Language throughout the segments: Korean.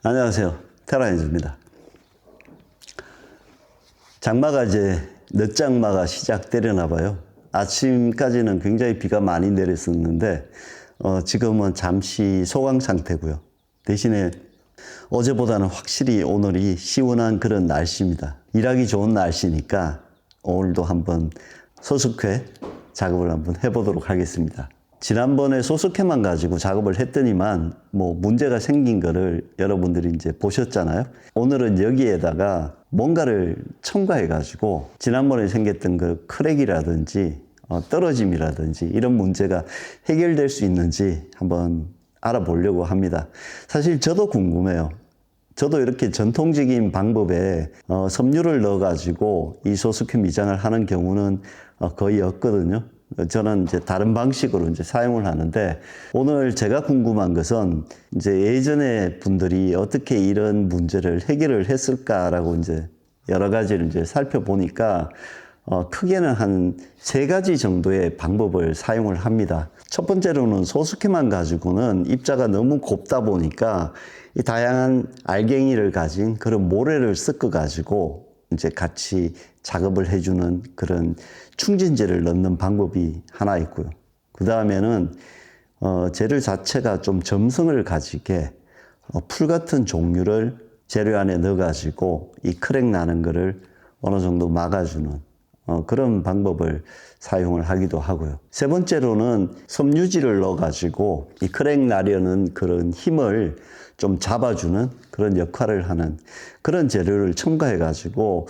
안녕하세요. 테라엔즈입니다. 장마가 이제 늦장마가 시작되려나 봐요. 아침까지는 굉장히 비가 많이 내렸었는데 지금은 잠시 소강 상태고요. 대신에 어제보다는 확실히 오늘이 시원한 그런 날씨입니다. 일하기 좋은 날씨니까 오늘도 한번 소스케 작업을 한번 해보도록 하겠습니다. 지난번에 소스케만 가지고 작업을 했더니만 문제가 생긴 거를 여러분들이 이제 보셨잖아요. 오늘은 여기에다가 뭔가를 첨가해 가지고 지난번에 생겼던 그 크랙이라든지 떨어짐이라든지 이런 문제가 해결될 수 있는지 한번 알아보려고 합니다. 사실 저도 궁금해요. 저도 이렇게 전통적인 방법에 섬유를 넣어 가지고 이 소스케 미장을 하는 경우는 거의 없거든요. 저는 이제 다른 방식으로 이제 사용을 하는데, 오늘 제가 궁금한 것은 이제 예전에 분들이 어떻게 이런 문제를 해결을 했을까라고 이제 여러 가지를 이제 살펴보니까 크게는 한 3가지 정도의 방법을 사용을 합니다. 첫 번째로는 소스케만 가지고는 입자가 너무 곱다 보니까 이 다양한 알갱이를 가진 그런 모래를 섞어 가지고 이제 같이 작업을 해주는 그런 충진제를 넣는 방법이 하나 있고요. 그 다음에는 재료 자체가 좀 점성을 가지게 풀 같은 종류를 재료 안에 넣어가지고 이 크랙 나는 거를 어느 정도 막아주는 그런 방법을 사용을 하기도 하고요. 세 번째로는 섬유질을 넣어가지고 이 크랙 나려는 그런 힘을 좀 잡아주는 그런 역할을 하는 그런 재료를 첨가해가지고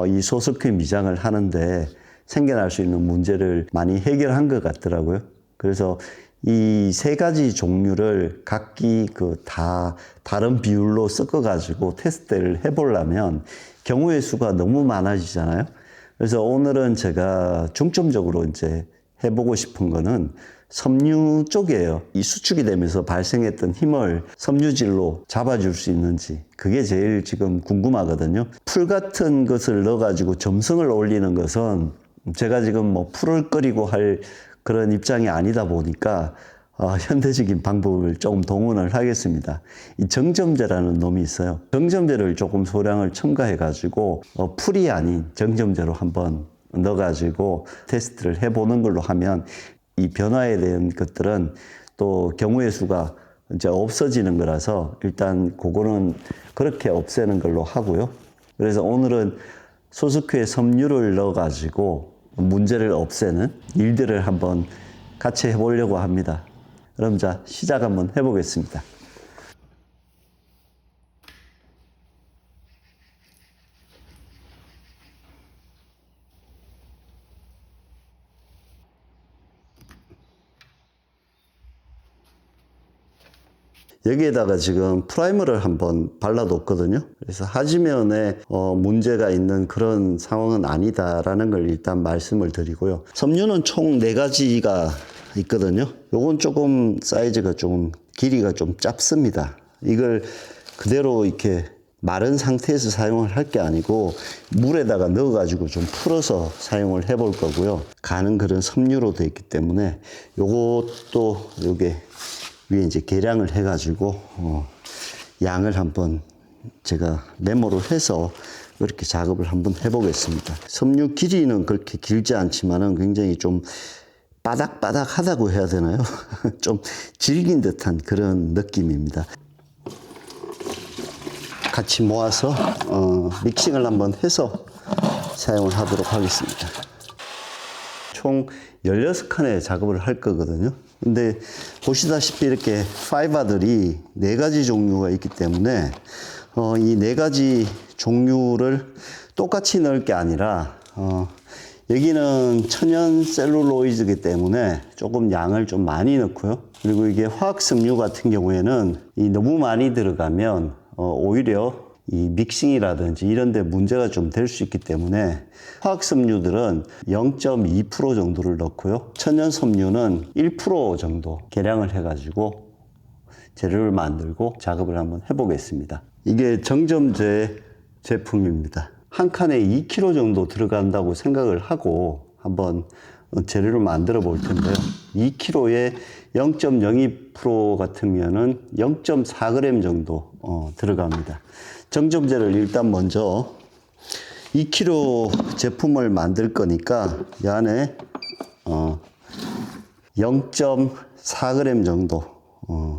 이 소스케 미장을 하는데 생겨날 수 있는 문제를 많이 해결한 것 같더라고요. 그래서 이 3가지 종류를 각기 다 다른 비율로 섞어가지고 테스트를 해보려면 경우의 수가 너무 많아지잖아요. 그래서 오늘은 제가 중점적으로 이제 해보고 싶은 거는 섬유 쪽이에요. 이 수축이 되면서 발생했던 힘을 섬유질로 잡아줄 수 있는지, 그게 제일 지금 궁금하거든요. 풀 같은 것을 넣어가지고 점성을 올리는 것은 제가 지금 풀을 끓이고 할 그런 입장이 아니다 보니까 현대적인 방법을 조금 동원을 하겠습니다. 이 정점제라는 놈이 있어요. 정점제를 조금 소량을 첨가해가지고 풀이 아닌 정점제로 한번 넣어가지고 테스트를 해보는 걸로 하면 이 변화에 대한 것들은 또 경우의 수가 이제 없어지는 거라서 일단 그거는 그렇게 없애는 걸로 하고요. 그래서 오늘은 소스케 섬유를 넣어가지고 문제를 없애는 일들을 한번 같이 해보려고 합니다. 그럼 자, 시작 한번 해보겠습니다. 여기에다가 지금 프라이머를 한번 발라뒀거든요. 그래서 하지면에 문제가 있는 그런 상황은 아니다라는 걸 일단 말씀을 드리고요. 섬유는 총 4가지가 있거든요. 요건 조금 사이즈가 좀 길이가 좀 짧습니다. 이걸 그대로 이렇게 마른 상태에서 사용을 할 게 아니고 물에다가 넣어가지고 좀 풀어서 사용을 해볼 거고요. 가는 그런 섬유로 되어 있기 때문에 요것도 요게 위에 이제 계량을 해가지고 양을 한번 제가 메모를 해서 이렇게 작업을 한번 해보겠습니다. 섬유 길이는 그렇게 길지 않지만은 굉장히 좀 바닥바닥하다고 해야 되나요? 좀 질긴 듯한 그런 느낌입니다. 같이 모아서 믹싱을 한번 해서 사용을 하도록 하겠습니다. 총 16칸의 작업을 할 거거든요. 근데 보시다시피 이렇게 파이바들이 4가지 종류가 있기 때문에 이 4가지 종류를 똑같이 넣을 게 아니라 여기는 천연 셀룰로이드이기 때문에 조금 양을 좀 많이 넣고요. 그리고 이게 화학섬유 같은 경우에는 너무 많이 들어가면 오히려 이 믹싱이라든지 이런 데 문제가 좀 될 수 있기 때문에 화학섬유들은 0.2% 정도를 넣고요. 천연섬유는 1% 정도 계량을 해가지고 재료를 만들고 작업을 한번 해보겠습니다. 이게 정점제 제품입니다. 한 칸에 2kg 정도 들어간다고 생각을 하고 한번 재료를 만들어 볼 텐데요. 2kg에 0.02% 같으면은 0.4g 정도 들어갑니다. 정점제를 일단 먼저 2kg 제품을 만들 거니까 이 안에 0.4g 정도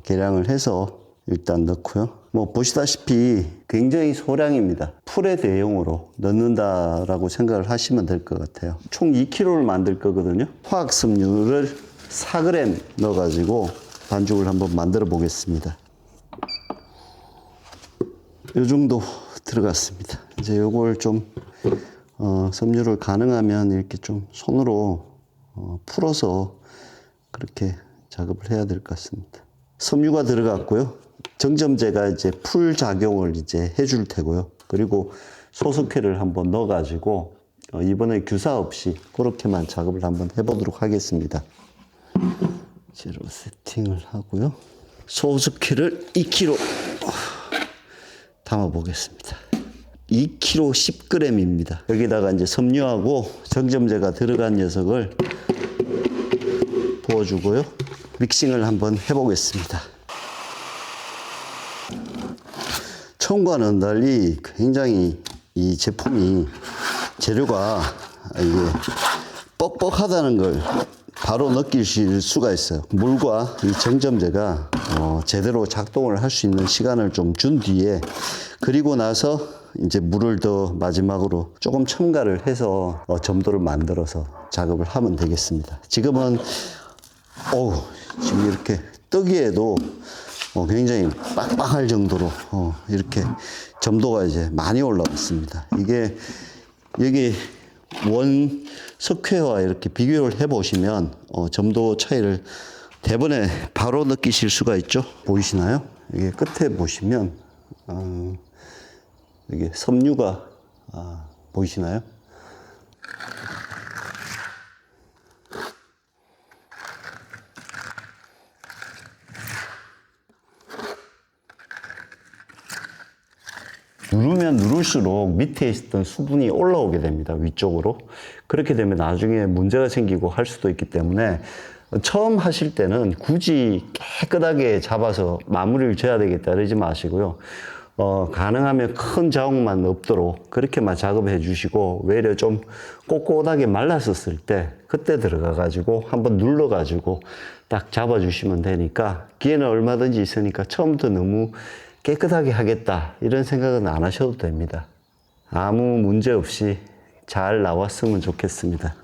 계량을 해서 일단 넣고요. 뭐 보시다시피 굉장히 소량입니다. 풀의 대용으로 넣는다라고 생각을 하시면 될 것 같아요. 총 2kg를 만들 거거든요. 화학 섬유를 4g 넣어가지고 반죽을 한번 만들어 보겠습니다. 이 정도 들어갔습니다. 이제 요걸 좀 섬유를 가능하면 이렇게 좀 손으로 풀어서 그렇게 작업을 해야 될 것 같습니다. 섬유가 들어갔고요. 정점제가 이제 풀 작용을 이제 해줄 테고요. 그리고 소석회를 한번 넣어가지고 이번에 규사 없이 그렇게만 작업을 한번 해보도록 하겠습니다. 제로 세팅을 하고요. 소석회를 2kg 담아 보겠습니다. 2kg 10g입니다. 여기다가 이제 섬유하고 정점제가 들어간 녀석을 부어주고요. 믹싱을 한번 해보겠습니다. 처음과는 달리 굉장히 이 제품이 재료가 이게 뻑뻑하다는 걸 바로 느끼실 수가 있어요. 물과 이 정점제가 제대로 작동을 할 수 있는 시간을 좀 준 뒤에 그리고 나서 이제 물을 더 마지막으로 조금 첨가를 해서 점도를 만들어서 작업을 하면 되겠습니다. 지금은 지금 이렇게 뜨기에도 굉장히 빡빡할 정도로 이렇게 점도가 이제 많이 올라왔습니다. 이게 여기 원 석회와 이렇게 비교를 해 보시면 점도 차이를 대번에 바로 느끼실 수가 있죠. 보이시나요? 이게 끝에 보시면 이게 섬유가 보이시나요? 누르면 누를수록 밑에 있었던 수분이 올라오게 됩니다. 위쪽으로. 그렇게 되면 나중에 문제가 생기고 할 수도 있기 때문에 처음 하실 때는 굳이 깨끗하게 잡아서 마무리를 져야 되겠다 이러지 마시고요. 가능하면 큰 자국만 없도록 그렇게만 작업해 주시고 외려 좀 꼿꼿하게 말랐었을 때 그때 들어가 가지고 한번 눌러 가지고 딱 잡아 주시면 되니까 기회는 얼마든지 있으니까 처음부터 너무 깨끗하게 하겠다 이런 생각은 안 하셔도 됩니다. 아무 문제 없이 잘 나왔으면 좋겠습니다.